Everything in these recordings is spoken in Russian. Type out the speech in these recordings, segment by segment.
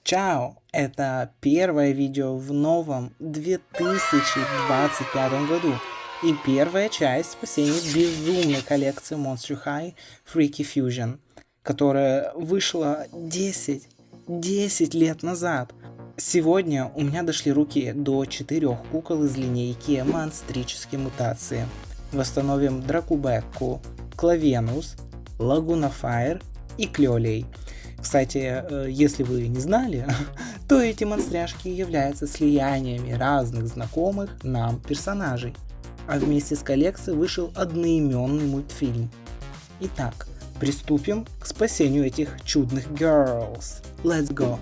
Чао! Это первое видео в новом 2025 году и первая часть спасения безумной коллекции Monster High Freaky Fusion, которая вышла 10 лет назад. Сегодня у меня дошли руки до 4 кукол из линейки монстрические мутации. Восстановим Дракубекку, Клавенус, Лагуна Файр и Клёлей. Кстати, если вы не знали, то эти монстряшки являются слияниями разных знакомых нам персонажей. А вместе с коллекцией вышел одноименный мультфильм. Итак, приступим к спасению этих чудных girls. Let's go!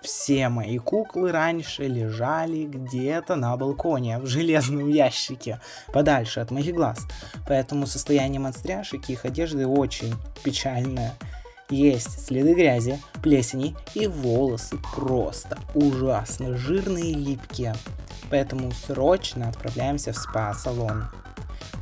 Все мои куклы раньше лежали где-то на балконе, в железном ящике, подальше от моих глаз. Поэтому состояние монстряшек и их одежды очень печальное. Есть следы грязи, плесени и волосы просто ужасно жирные и липкие. Поэтому срочно отправляемся в спа-салон.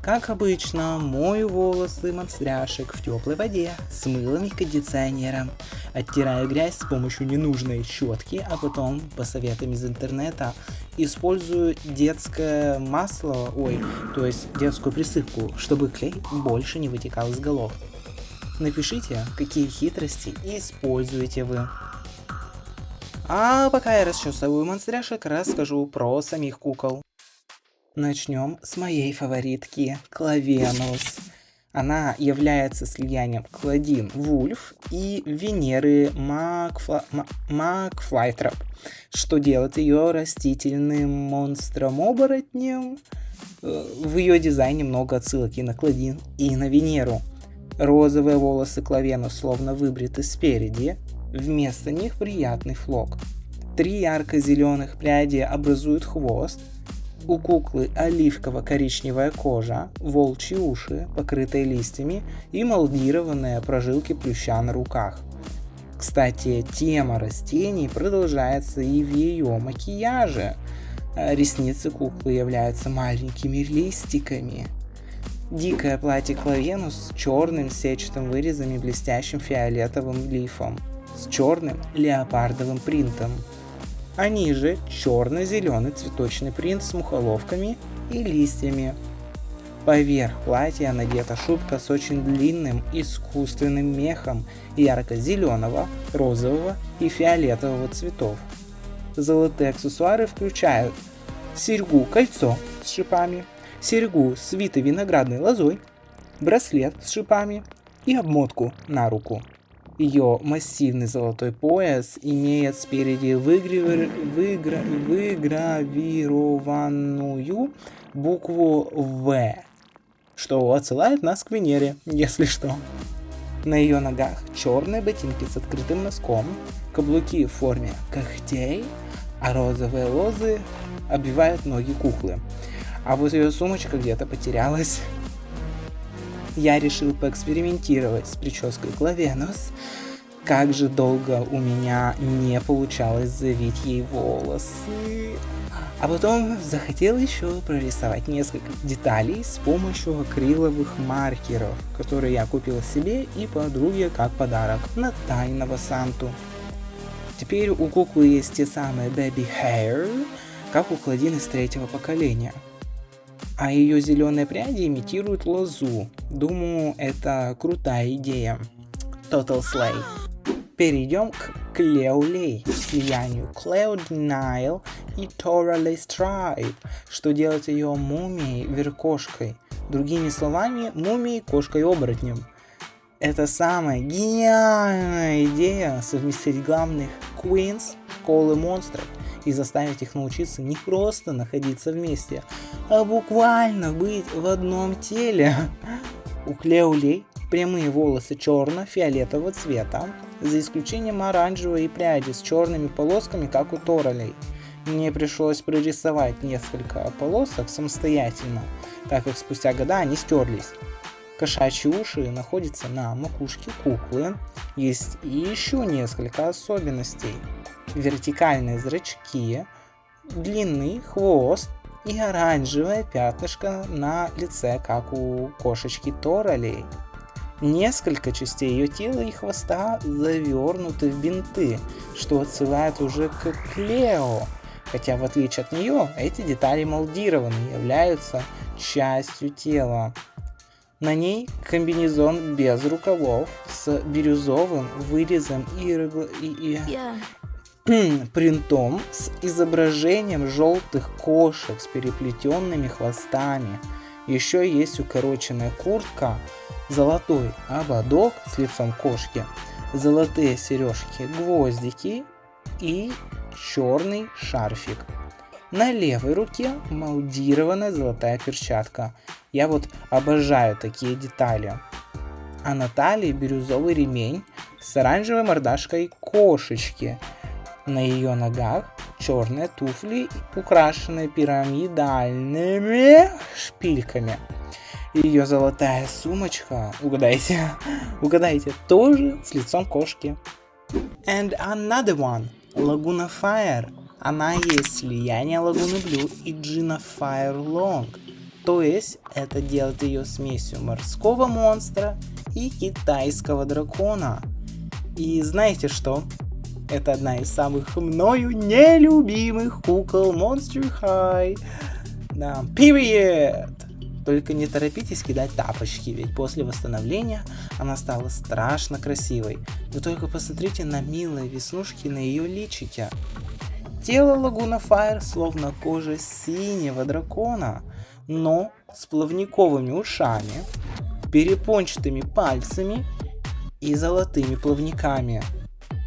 Как обычно, мою волосы монстряшек в теплой воде с мылом и кондиционером. Оттираю грязь с помощью ненужной щетки, а потом, по советам из интернета, использую детское масло, то есть детскую присыпку, чтобы клей больше не вытекал из голов. Напишите, какие хитрости используете вы. А пока я расчесываю монстряшек, расскажу про самих кукол. Начнем с моей фаворитки Клавенус. Она является слиянием Клодин Вульф и Венеры Макфлайтроп, что делает ее растительным монстром-оборотнем. В ее дизайне много отсылок и на Клодин, и на Венеру. Розовые волосы Клавенус словно выбриты спереди, вместо них приятный флок. 3 ярко-зеленых пряди образуют хвост. У куклы оливково-коричневая кожа, волчьи уши, покрытые листьями и молдированные прожилки плюща на руках. Кстати, тема растений продолжается и в ее макияже. Ресницы куклы являются маленькими листиками. Дикое платье Клавенус с черным сетчатым вырезом и блестящим фиолетовым лифом, с черным леопардовым принтом. А ниже черно-зеленый цветочный принт с мухоловками и листьями. Поверх платья надета шубка с очень длинным искусственным мехом ярко-зеленого, розового и фиолетового цветов. Золотые аксессуары включают серьгу-кольцо с шипами, серьгу с витой виноградной лозой, браслет с шипами и обмотку на руку. Ее массивный золотой пояс имеет спереди выгравированную букву «В», что отсылает нас к Венере, если что. На ее ногах черные ботинки с открытым носком, каблуки в форме когтей, а розовые лозы обвивают ноги куклы. А вот ее сумочка где-то потерялась. Я решил поэкспериментировать с прической Клавенус. Как же долго у меня не получалось завить ей волосы. А потом захотел еще прорисовать несколько деталей с помощью акриловых маркеров, которые я купил себе и подруге как подарок на тайного Санту. Теперь у куклы есть те самые baby hair, как у Клодин из 3-го поколения. А ее зеленые пряди имитируют лозу. Думаю, это крутая идея. Total Slay. Перейдем к Клеолей, слиянию Cloud Nile и Toralei Stripe, что делает ее мумией-веркошкой. Другими словами, мумией-кошкой-оборотнем. Это самая гениальная идея совместить главных Queens, колы монстров, и заставить их научиться не просто находиться вместе, а буквально быть в одном теле. У Клеолей прямые волосы черно-фиолетового цвета, за исключением оранжевой пряди с черными полосками, как у Торалей. Мне пришлось прорисовать несколько полосок самостоятельно, так как спустя года они стерлись. Кошачьи уши находятся на макушке куклы. Есть еще несколько особенностей. Вертикальные зрачки, длинный хвост и оранжевое пятнышко на лице, как у кошечки Торалей. Несколько частей ее тела и хвоста завернуты в бинты, что отсылает уже к Клео. Хотя в отличие от нее, эти детали молдированы и являются частью тела. На ней комбинезон без рукавов с бирюзовым вырезом и принтом с изображением желтых кошек с переплетенными хвостами. Еще есть укороченная куртка, золотой ободок с лицом кошки, золотые сережки-гвоздики и черный шарфик. На левой руке молдированная золотая перчатка. Я вот обожаю такие детали. А на талии бирюзовый ремень с оранжевой мордашкой кошечки. На ее ногах черные туфли, украшенные пирамидальными шпильками. Ее золотая сумочка, угадайте, тоже с лицом кошки. And another one, Laguna Fire. Она есть слияние Лагуны Блю и Джина Fire Long. То есть это делает ее смесью морского монстра и китайского дракона. И знаете что? Это одна из самых мною нелюбимых кукол Monster High. Да, period! Только не торопитесь кидать тапочки, ведь после восстановления она стала страшно красивой. Вы только посмотрите на милые веснушки на ее личике. Тело Лагуна Fire словно кожа синего дракона, но с плавниковыми ушами, перепончатыми пальцами и золотыми плавниками.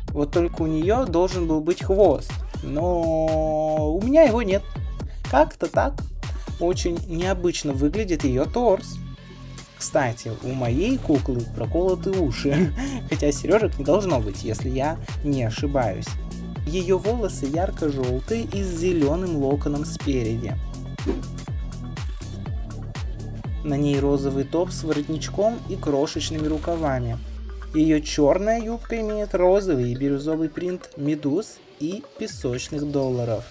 Вот только у нее должен был быть хвост, но у меня его нет. Как-то так. Очень необычно выглядит ее торс. Кстати, у моей куклы проколоты уши, хотя сережек не должно быть, если я не ошибаюсь. Ее волосы ярко-желтые и с зеленым локоном спереди. На ней розовый топ с воротничком и крошечными рукавами. Ее черная юбка имеет розовый и бирюзовый принт медуз и песочных долларов.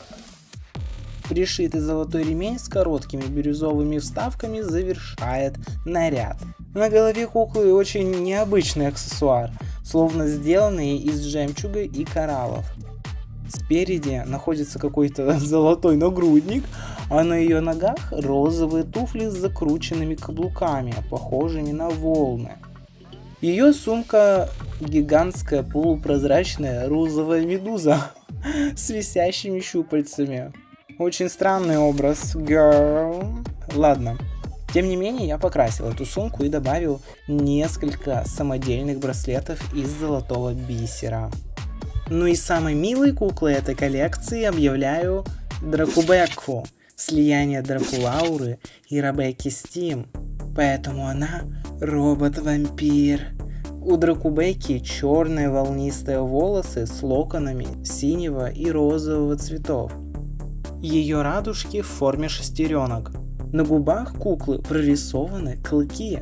Пришитый золотой ремень с короткими бирюзовыми вставками завершает наряд. На голове куклы очень необычный аксессуар, словно сделанный из жемчуга и кораллов. Спереди находится какой-то золотой нагрудник, а на ее ногах розовые туфли с закрученными каблуками, похожими на волны. Ее сумка гигантская полупрозрачная розовая медуза с висящими щупальцами. Очень странный образ, girl. Ладно. Тем не менее, я покрасил эту сумку и добавил несколько самодельных браслетов из золотого бисера. Ну и самой милой куклой этой коллекции объявляю Дракубекку, слияние Дракулауры и Ребекки Стим. Поэтому она робот-вампир. У Дракубекки черные волнистые волосы с локонами синего и розового цветов. Ее радужки в форме шестеренок. На губах куклы прорисованы клыки.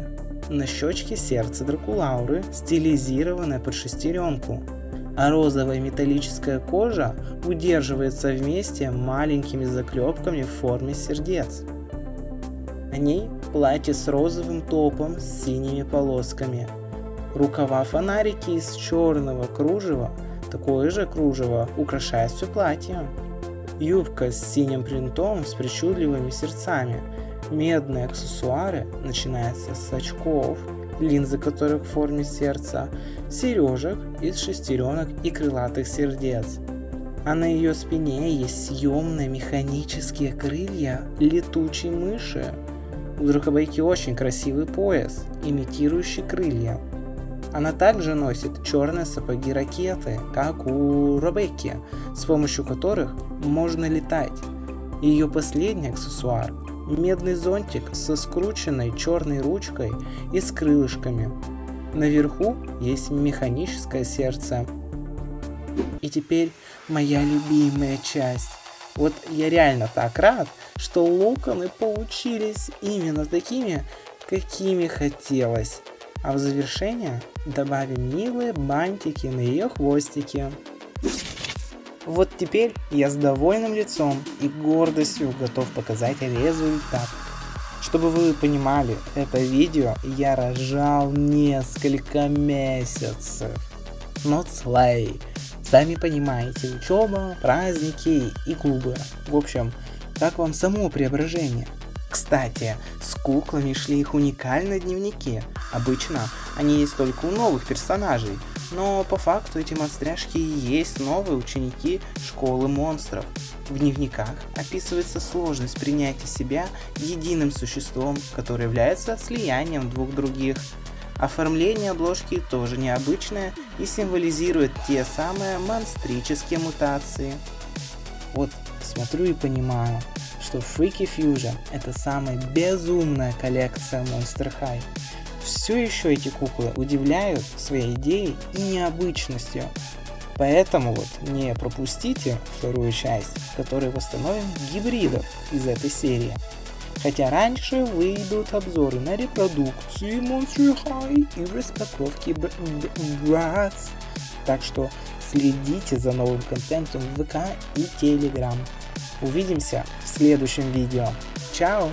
На щечке сердце Дракулауры, стилизированное под шестеренку. А розовая металлическая кожа удерживается вместе маленькими заклепками в форме сердец. На ней платье с розовым топом с синими полосками. Рукава фонарики из черного кружева, такое же кружево украшает все платье. Юбка с синим принтом с причудливыми сердцами. Медные аксессуары начинаются с очков, линзы которых в форме сердца, сережек из шестеренок и крылатых сердец. А на ее спине есть съемные механические крылья летучей мыши. У Дракубекки очень красивый пояс, имитирующий крылья. Она также носит черные сапоги-ракеты, как у Ребекки, с помощью которых можно летать. Ее последний аксессуар – медный зонтик со скрученной черной ручкой и с крылышками. Наверху есть механическое сердце. И теперь моя любимая часть. Вот я реально так рад, что локоны получились именно такими, какими хотелось. А в завершение добавим милые бантики на ее хвостике. Вот теперь я с довольным лицом и гордостью готов показать результат. Что Чтобы вы понимали, это видео я рожал несколько месяцев. Not slay. Сами понимаете, учеба, праздники и клубы. В общем, как вам само преображение? Кстати, с куклами шли их уникальные дневники. Обычно они есть только у новых персонажей, но по факту эти монстряшки и есть новые ученики школы монстров. В дневниках описывается сложность принятия себя единым существом, которое является слиянием двух других. Оформление обложки тоже необычное и символизирует те самые монстрические мутации. Вот смотрю и понимаю, что Freaky Fusion это самая безумная коллекция Monster High. Все еще эти куклы удивляют своей идеей и необычностью. Поэтому вот не пропустите вторую часть, в которой восстановим гибридов из этой серии. Хотя раньше выйдут обзоры на репродукции Monster High и распаковки Bratz. Так что следите за новым контентом в ВК и Telegram. Увидимся в следующем видео. Чао!